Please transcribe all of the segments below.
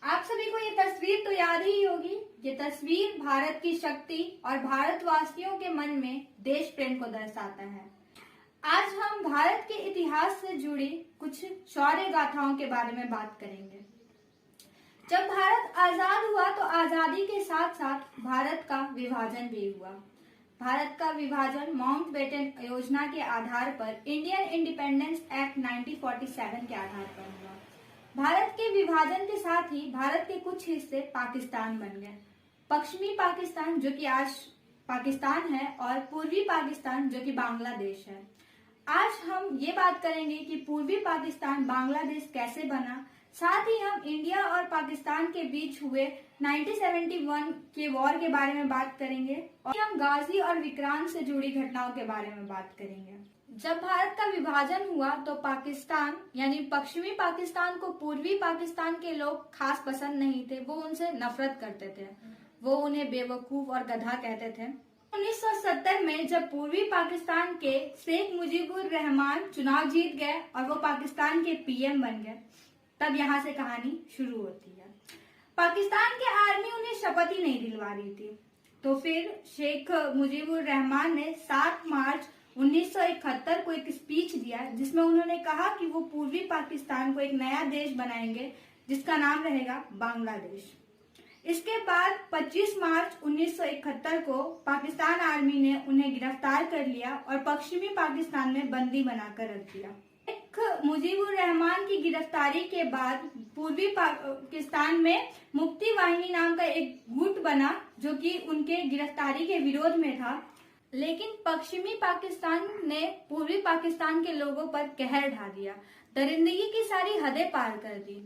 आप सभी को ये तस्वीर तो याद ही होगी। ये तस्वीर भारत की शक्ति और भारतवासियों के मन में देश प्रेम को दर्शाता है। आज हम भारत के इतिहास से जुड़ी कुछ शौर्य गाथाओं के बारे में बात करेंगे। जब भारत आजाद हुआ तो आजादी के साथ साथ भारत का विभाजन भी हुआ। भारत का विभाजन माउंटबेटन योजना के आधार पर इंडियन इंडिपेंडेंस एक्ट 1947 के आधार पर हुआ। भारत के विभाजन के साथ ही भारत के कुछ हिस्से पाकिस्तान बन गए। पश्चिमी पाकिस्तान जो कि आज पाकिस्तान है और पूर्वी पाकिस्तान जो कि बांग्लादेश है। आज हम ये बात करेंगे कि पूर्वी पाकिस्तान बांग्लादेश कैसे बना, साथ ही हम इंडिया और पाकिस्तान के बीच हुए 1971 के वॉर के बारे में बात करेंगे और हम गाजी और विक्रांत से जुड़ी घटनाओं के बारे में बात करेंगे। जब भारत का विभाजन हुआ तो पाकिस्तान यानी पश्चिमी पाकिस्तान को पूर्वी पाकिस्तान के लोग खास पसंद नहीं थे। वो उनसे नफरत करते थे, वो उन्हें बेवकूफ और गधा कहते थे। 1970 में जब पूर्वी पाकिस्तान के शेख मुजीबुर रहमान चुनाव जीत गए और वो पाकिस्तान के पीएम बन गए, तब यहाँ से कहानी शुरू होती है। पाकिस्तान के आर्मी उन्हें शपथ ही नहीं दिलवा रही थी, तो फिर शेख मुजीबुर रहमान ने 7 मार्च 1971 को एक स्पीच दिया जिसमें उन्होंने कहा कि वो पूर्वी पाकिस्तान को एक नया देश बनाएंगे जिसका नाम रहेगा बांग्लादेश। इसके बाद 25 मार्च 1971 को पाकिस्तान आर्मी ने उन्हें गिरफ्तार कर लिया और पश्चिमी पाकिस्तान में बंदी बनाकर रख दिया। मुजीबुर रहमान की गिरफ्तारी के बाद पूर्वी पाकिस्तान में मुक्ति वाहिनी नाम का एक गुट बना जो कि उनके गिरफ्तारी के विरोध में था, लेकिन पश्चिमी पाकिस्तान ने पूर्वी पाकिस्तान के लोगों पर कहर ढा दिया, दरिंदगी की सारी हदें पार कर दी।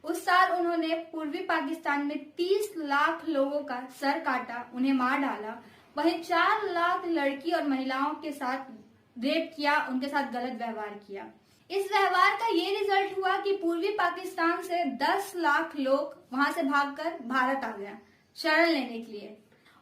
उस साल उन्होंने पूर्वी पाकिस्तान में 30 लाख लोगों का सर काटा, उन्हें मार डाला। वहीं 4 लाख लड़की और महिलाओं के साथ रेप किया, उनके साथ गलत व्यवहार किया। इस व्यवहार का ये रिजल्ट हुआ कि पूर्वी पाकिस्तान से 10 लाख लोग वहां से भागकर भारत आ गया शरण लेने के लिए।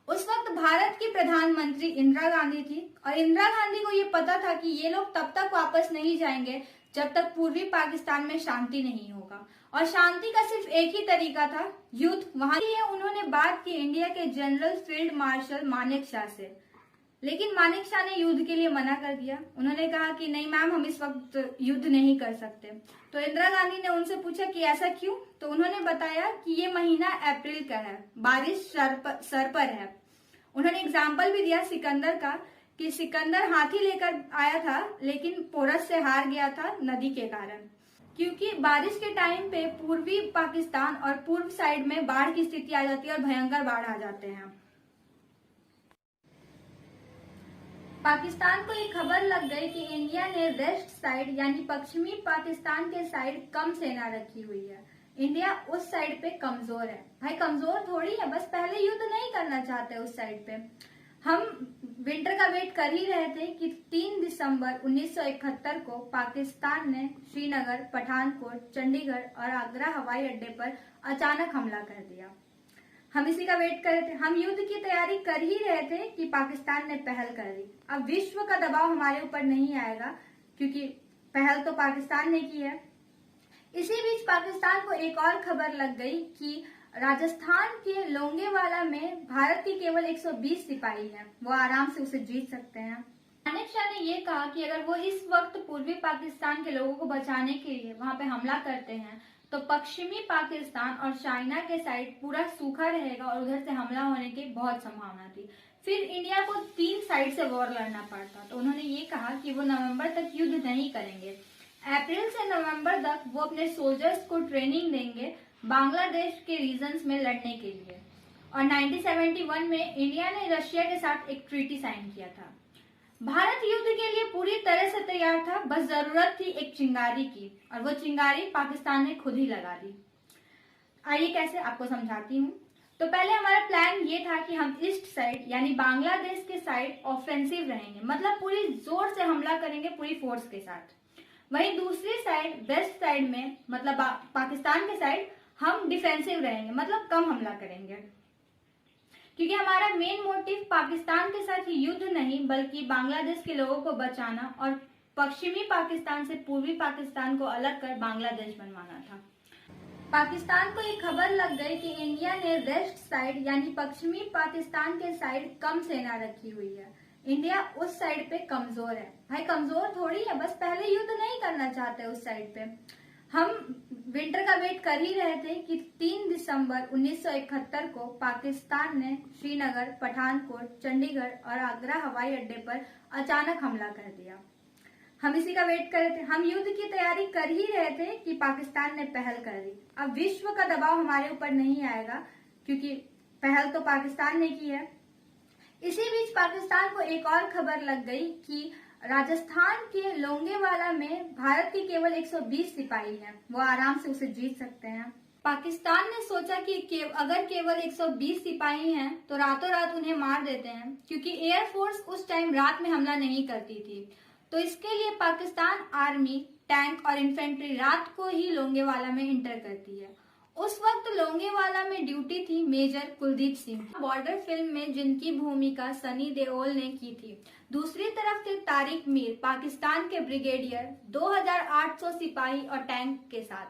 उस वक्त भारत की प्रधानमंत्री इंदिरा गांधी थी और इंदिरा गांधी को ये पता था कि ये लोग तब तक वापस नहीं जाएंगे जब तक पूर्वी पाकिस्तान में शांति नहीं होगा, और शांति का सिर्फ एक ही तरीका था, युद्ध। वहां उन्होंने बात की इंडिया के general field marshal Manek Shaw से, लेकिन मानेक शॉ ने युद्ध के लिए मना कर दिया। उन्होंने कहा कि नहीं मैम, हम इस वक्त युद्ध नहीं कर सकते। तो इंदिरा गांधी ने उनसे पूछा कि ऐसा क्यों, तो उन्होंने बताया कि ये महीना अप्रैल का है, बारिश सर पर है। उन्होंने एग्जाम्पल भी दिया सिकंदर का कि सिकंदर हाथी लेकर आया था लेकिन पोरस से हार गया था नदी के कारण, क्योंकि बारिश के टाइम पे पूर्वी पाकिस्तान और पूर्व साइड में बाढ़ की स्थिति आ जाती है और भयंकर बाढ़ आ जाते हैं। पाकिस्तान को एक खबर लग गई कि इंडिया ने वेस्ट साइड यानी पश्चिमी पाकिस्तान के साइड कम सेना रखी हुई है, इंडिया उस साइड पे कमजोर है। भाई कमजोर थोड़ी है, बस पहले युद्ध नहीं करना चाहते उस साइड पे। हम विंटर का वेट कर ही रहे थे कि 3 दिसंबर 1971 को पाकिस्तान ने श्रीनगर, पठानकोट, चंडीगढ़ और आगरा हवाई अड्डे पर अचानक हमला कर दिया। हम इसी का वेट कर रहे थे, हम युद्ध की तैयारी कर ही रहे थे कि पाकिस्तान ने पहल कर दी। अब विश्व का दबाव हमारे ऊपर नहीं आएगा क्योंकि पहल तो पाकिस्तान ने की है। इसी बीच पाकिस्तान को एक और खबर लग गई कि राजस्थान के लोंगेवाला में भारत के केवल 120 सिपाही हैं, वो आराम से उसे जीत सकते हैं। मानेक शॉ ने ये कहा कि अगर वो इस वक्त पूर्वी पाकिस्तान के लोगों को बचाने के लिए वहां पे हमला करते हैं तो पश्चिमी पाकिस्तान और चाइना के साइड पूरा सूखा रहेगा और उधर से हमला होने की बहुत संभावना थी। फिर इंडिया को 3 साइड से वॉर लड़ना पड़ता, तो उन्होंने ये कहा कि वो नवंबर तक युद्ध नहीं करेंगे। अप्रैल से नवंबर तक वो अपने सोल्जर्स को ट्रेनिंग देंगे बांग्लादेश के रीजन्स में लड़ने के लिए। और 1971 में इंडिया ने रशिया के साथ एक ट्रीटी साइन किया था। भारत युद्ध के लिए पूरी तरह से तैयार था, बस जरूरत थी एक चिंगारी की, और वो चिंगारी पाकिस्तान ने खुद ही लगा दी। आइए कैसे, आपको समझाती हूँ। तो पहले हमारा प्लान ये था कि हम ईस्ट साइड यानी बांग्लादेश के साइड ऑफेंसिव रहेंगे, मतलब पूरी जोर से हमला करेंगे पूरी फोर्स के साथ। वहीं दूसरी साइड वेस्ट साइड में मतलब पाकिस्तान के साइड हम डिफेंसिव रहेंगे, मतलब कम हमला करेंगे, क्योंकि हमारा मेन मोटिव पाकिस्तान के साथ युद्ध नहीं बल्कि बांग्लादेश के लोगों को बचाना और पश्चिमी पाकिस्तान से पूर्वी पाकिस्तान को अलग कर बांग्लादेश बनवाना था। पाकिस्तान को एक खबर लग गई कि इंडिया ने वेस्ट साइड यानी पश्चिमी पाकिस्तान के साइड कम सेना रखी हुई है। इंडिया उस साइड पे कमजोर है। भाई कमजोर थोड़ी है, बस पहले युद्ध नहीं करना चाहते उस साइड पे। हम विंटर का वेट कर ही रहे थे कि 3 दिसंबर 1971 को पाकिस्तान ने श्रीनगर, पठानकोट, चंडीगढ़ और आगरा हवाई अड्डे पर अचानक हमला कर दिया। हम इसी का वेट कर रहे थे। हम युद्ध की तैयारी कर ही रहे थे कि पाकिस्तान ने पहल कर दी। अब विश्व का दबाव हमारे ऊपर नहीं आएगा क्योंकि पहल तो पाकिस्तान ने की है। इसी बीच पाकिस्तान को एक और खबर लग गई कि राजस्थान के लोंगेवाला में भारत के केवल 120 सिपाही हैं, वो आराम से उसे जीत सकते हैं। पाकिस्तान ने सोचा कि अगर केवल 120 सिपाही हैं तो रातों रात उन्हें मार देते हैं, क्योंकि एयरफोर्स उस टाइम रात में हमला नहीं करती थी। तो इसके लिए पाकिस्तान आर्मी टैंक और इन्फेंट्री रात को ही लोंगेवाला में इंटर करती है। उस वक्त लोंगेवाला में ड्यूटी थी major Kuldeep Singh, Border film में जिनकी भूमिका सनी देओल ने की थी। दूसरी तरफ थे तारिक मीर, पाकिस्तान के ब्रिगेडियर, 2800 सिपाही और टैंक के साथ।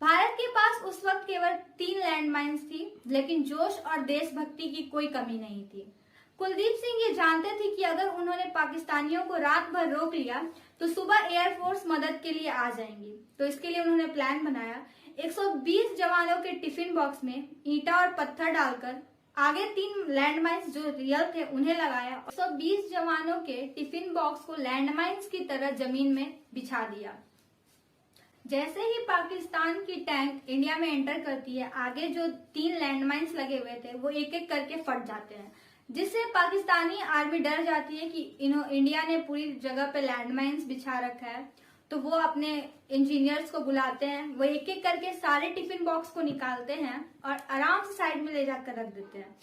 भारत के पास उस वक्त केवल 3 लैंडमाइंस थी, लेकिन जोश और देशभक्ति की कोई कमी नहीं थी। कुलदीप सिंह ये जानते थे कि अगर उन्होंने पाकिस्तानियों को रात भर रोक लिया तो सुबह एयरफोर्स मदद के लिए आ जाएंगी। तो इसके लिए उन्होंने प्लान बनाया। 120 जवानों के टिफिन बॉक्स में ईंटा और पत्थर डालकर आगे 3 लैंडमाइंस जो रियल थे उन्हें लगाया। 120 जवानों के टिफिन बॉक्स को लैंडमाइंस की तरह जमीन में बिछा दिया। जैसे ही पाकिस्तान की टैंक इंडिया में एंटर करती है, आगे जो 3 लैंडमाइंस लगे हुए थे वो एक एक करके फट जाते हैं, जिससे पाकिस्तानी आर्मी डर जाती है कि इंडिया ने पूरी जगह पे लैंडमाइंस बिछा रखा है। तो वो अपने इंजीनियर्स को बुलाते हैं, वो एक एक करके सारे टिफिन बॉक्स को निकालते हैं और आराम से साइड में ले जाकर रख देते हैं।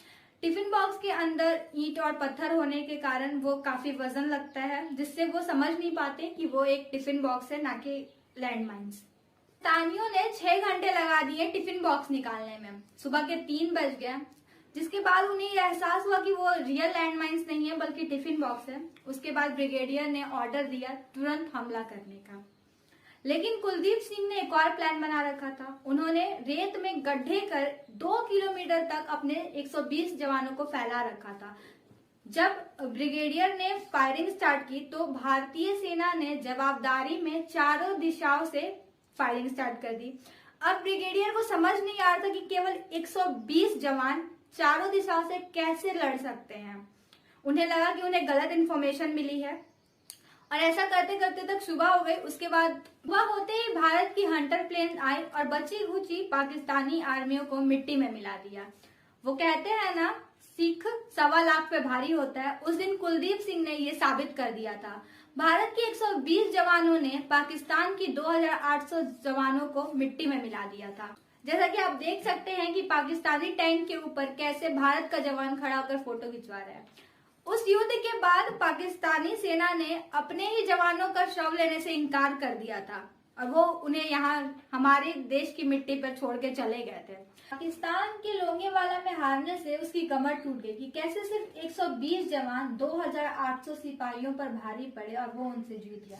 टिफिन बॉक्स के अंदर ईंट और पत्थर होने के कारण वो काफी वजन लगता है, जिससे वो समझ नहीं पाते कि वो एक टिफिन बॉक्स है, ना कि लैंडमाइंस। पाकिस्तानियों ने 6 घंटे लगा दिए टिफिन बॉक्स निकालने में। सुबह के 3 बज गए, जिसके बाद उन्हें यह एहसास हुआ कि वो रियल लैंडमाइंस नहीं है बल्कि टिफिन बॉक्स है। उसके बाद ब्रिगेडियर ने ऑर्डर दिया तुरंत हमला करने का। लेकिन कुलदीप सिंह ने एक और प्लान बना रखा था। उन्होंने रेत में गड्ढे कर 2 किलोमीटर तक अपने 120 जवानों को फैला रखा था। जब ब्रिगेडियर ने फायरिंग स्टार्ट की तो भारतीय सेना ने जवाबदारी में चारों दिशाओं से फायरिंग स्टार्ट कर दी। अब ब्रिगेडियर को समझ नहीं आ रहा था कि केवल 120 जवान चारों दिशाओं से कैसे लड़ सकते हैं। उन्हें लगा कि उन्हें गलत इंफॉर्मेशन मिली है और ऐसा करते करते तक सुबह हो गई। उसके बाद सुबह होते ही भारत की हंटर प्लेन आई और बची खुची पाकिस्तानी आर्मियों को मिट्टी में मिला दिया। वो कहते हैं ना, सिख 1.25 लाख पे भारी होता है। उस दिन कुलदीप सिंह ने ये साबित कर दिया था। भारत के 120 जवानों ने पाकिस्तान की 2800 जवानों को मिट्टी में मिला दिया था। जैसा कि आप देख सकते हैं कि पाकिस्तानी टैंक के ऊपर कैसे भारत का जवान खड़ा होकर फोटो खिंचवा रहा है। उस युद्ध के बाद पाकिस्तानी सेना ने अपने ही जवानों का शव लेने से इनकार कर दिया था और वो उन्हें यहाँ हमारे देश की मिट्टी पर छोड़ के चले गए थे। पाकिस्तान के लोंगेवाला में हारने से उसकी कमर टूट गई कि कैसे सिर्फ 120 जवान 2800 सिपाहियों पर भारी पड़े और वो उनसे जीत गया।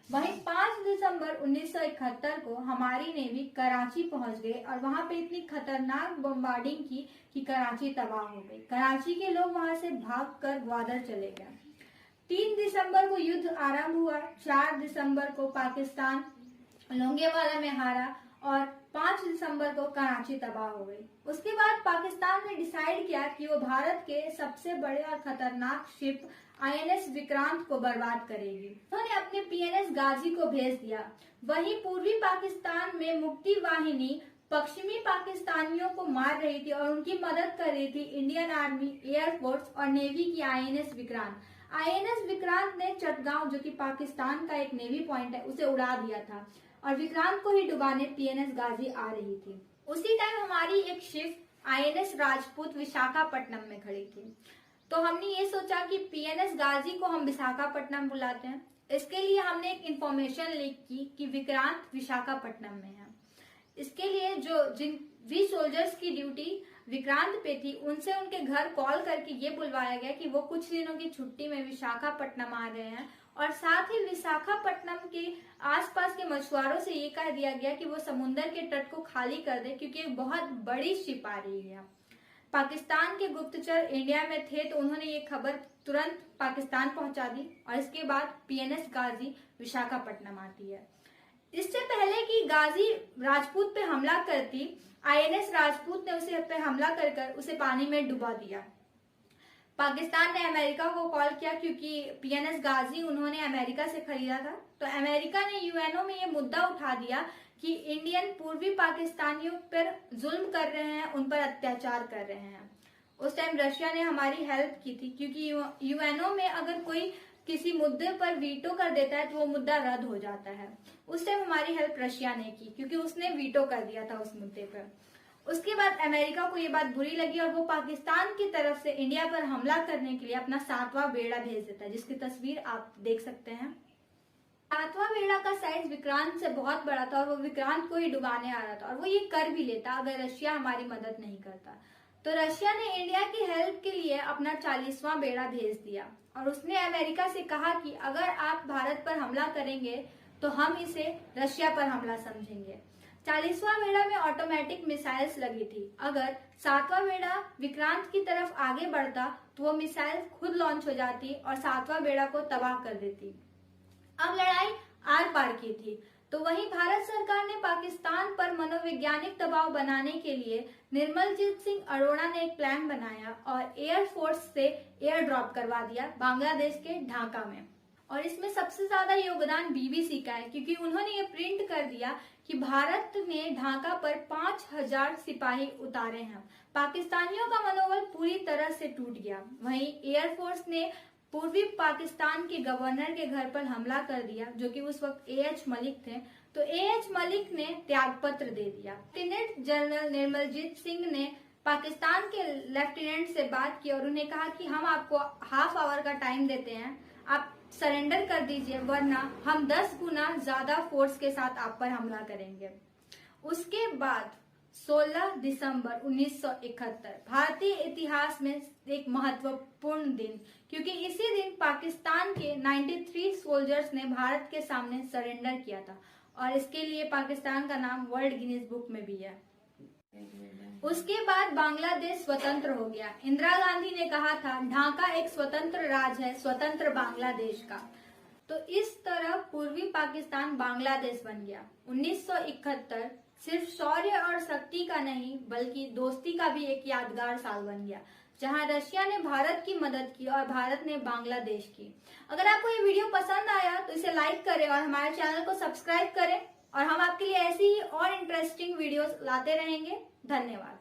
वहीं 5 दिसंबर 1971 को हमारी नेवी कराची पहुंच गई और वहां पे इतनी खतरनाक बम्बार्डिंग की कि कराची तबाह हो गई। कराची के लोग वहां से भागकर ग्वादर चले गए। 3 दिसंबर को युद्ध आरंभ हुआ। 4 दिसंबर को पाकिस्तान लोंगेवाला में हारा और 5 दिसंबर को कराची तबाह हो गई। उसके बाद पाकिस्तान ने डिसाइड किया कि वो भारत के सबसे बड़े और खतरनाक शिप INS विक्रांत को बर्बाद करेगी। उन्होंने अपने PNS गाजी को भेज दिया। वहीं पूर्वी पाकिस्तान में मुक्ति वाहिनी पश्चिमी पाकिस्तानियों को मार रही थी और उनकी मदद कर रही थी इंडियन आर्मी, एयरफोर्स और नेवी की INS विक्रांत। INS विक्रांत ने चटगांव, जो कि पाकिस्तान का एक नेवी पॉइंट है, उसे उड़ा दिया था और विक्रांत को ही डुबाने PNS गाजी आ रही थी। उसी टाइम हमारी एक शिप INS राजपूत विशाखापट्टनम में खड़ी थी। तो हमने ये सोचा कि PNS गाजी को हम विशाखापट्टनम बुलाते हैं। इसके लिए हमने एक इंफॉर्मेशन लीक की कि विक्रांत विशाखापट्टनम में है। इसके लिए जिन भी सोल्जर्स की ड्यूटी विक्रांत पे थी, उनसे उनके घर कॉल करके ये बुलवाया गया कि वो कुछ दिनों की छुट्टी में विशाखापट्टनम आ रहे हैं और साथ ही विशाखापट्टनम के आसपास के मछुआरों से ये कह दिया गया कि वो समुद्र के तट को खाली कर दे, क्योंकि एक बहुत बड़ी शिप आ रही है। पाकिस्तान के गुप्तचर इंडिया में थे तो उन्होंने ये खबर तुरंत पाकिस्तान पहुंचा दी और इसके बाद PNS गाजी विशाखापट्टनम आती है। इससे पहले कि गाजी राजपूत पे हमला करती, INS राजपूत ने उसे पे हमला कर उसे पानी में डुबा दिया। पाकिस्तान ने अमेरिका को कॉल किया, क्योंकि PNS गाजी उन्होंने अमेरिका से खरीदा था। तो अमेरिका ने UNO में ये मुद्दा उठा दिया कि इंडियन पूर्वी पाकिस्तानियों पर जुल्म कर रहे हैं, उन पर अत्याचार कर रहे हैं। उस टाइम रशिया ने हमारी हेल्प की थी, क्योंकि UNO में अगर कोई किसी मुद्दे पर वीटो कर देता है तो वो मुद्दा रद्द हो जाता है। उस टाइम हमारी हेल्प रशिया ने की, क्योंकि उसने वीटो कर दिया था उस मुद्दे पर। उसके बाद अमेरिका को ये बात बुरी लगी और वो पाकिस्तान की तरफ से इंडिया पर हमला करने के लिए अपना 7वां बेड़ा भेज देता है, जिसकी तस्वीर आप देख सकते हैं। 7वां बेड़ा का साइज विक्रांत से बहुत बड़ा था और वो विक्रांत को ही डुबाने आ रहा था, और वो ये कर भी लेता अगर रशिया हमारी मदद नहीं करता। तो रशिया ने इंडिया की हेल्प के लिए अपना 40वां बेड़ा भेज दिया और उसने अमेरिका से कहा कि अगर आप भारत पर हमला करेंगे तो हम इसे रशिया पर हमला समझेंगे। 40वां बेड़ा में ऑटोमेटिक मिसाइल्स लगी थी। अगर 7वां बेड़ा विक्रांत की तरफ आगे बढ़ता तो वो मिसाइल खुद लॉन्च हो जाती और 7वां बेड़ा को तबाह कर देती। अब लड़ाई आर पार की थी। तो वहीं भारत सरकार ने पाकिस्तान पर मनोवैज्ञानिक दबाव बनाने के लिए निर्मलजीत सिंह अरोड़ा ने एक प्लान बनाया और एयरफोर्स से एयर ड्रॉप करवा दिया बांग्लादेश के ढाका में। और इसमें सबसे ज्यादा योगदान BBC का है, क्योंकि उन्होंने ये प्रिंट कर दिया कि भारत ने ढाका पर 5000 सिपाही उतारे हैं। पाकिस्तानियों का मनोबल पूरी तरह से टूट गया। वहीं एयरफोर्स ने पूर्वी पाकिस्तान के गवर्नर के घर पर हमला कर दिया, जो कि उस वक्त AH मलिक थे। तो AH मलिक ने त्यागपत्र दे दिया। लेफ्टिनेंट जनरल निर्मलजीत सिंह ने पाकिस्तान के लेफ्टिनेंट से बात की और उन्हें कहा कि हम आपको हाफ आवर का टाइम देते हैं, आप सरेंडर कर दीजिए, वरना हम 10 गुना ज्यादा फोर्स के साथ आप पर हमला करेंगे। उसके बाद 16 दिसंबर 1971 भारतीय इतिहास में एक महत्वपूर्ण दिन, क्योंकि इसी दिन पाकिस्तान के 93 सोल्जर्स ने भारत के सामने सरेंडर किया था और इसके लिए पाकिस्तान का नाम वर्ल्ड गिनीज बुक में भी है। उसके बाद बांग्लादेश स्वतंत्र हो गया। इंदिरा गांधी ने कहा था ढाका एक स्वतंत्र राज्य है, स्वतंत्र बांग्लादेश का। तो इस तरह पूर्वी पाकिस्तान बांग्लादेश बन गया। 1971 सिर्फ शौर्य और शक्ति का नहीं बल्कि दोस्ती का भी एक यादगार साल बन गया, जहां रशिया ने भारत की मदद की और भारत ने बांग्लादेश की। अगर आपको ये वीडियो पसंद आया तो इसे लाइक करें और हमारे चैनल को सब्सक्राइब करें, और हम आपके लिए ऐसी ही और इंटरेस्टिंग वीडियोस लाते रहेंगे। धन्यवाद।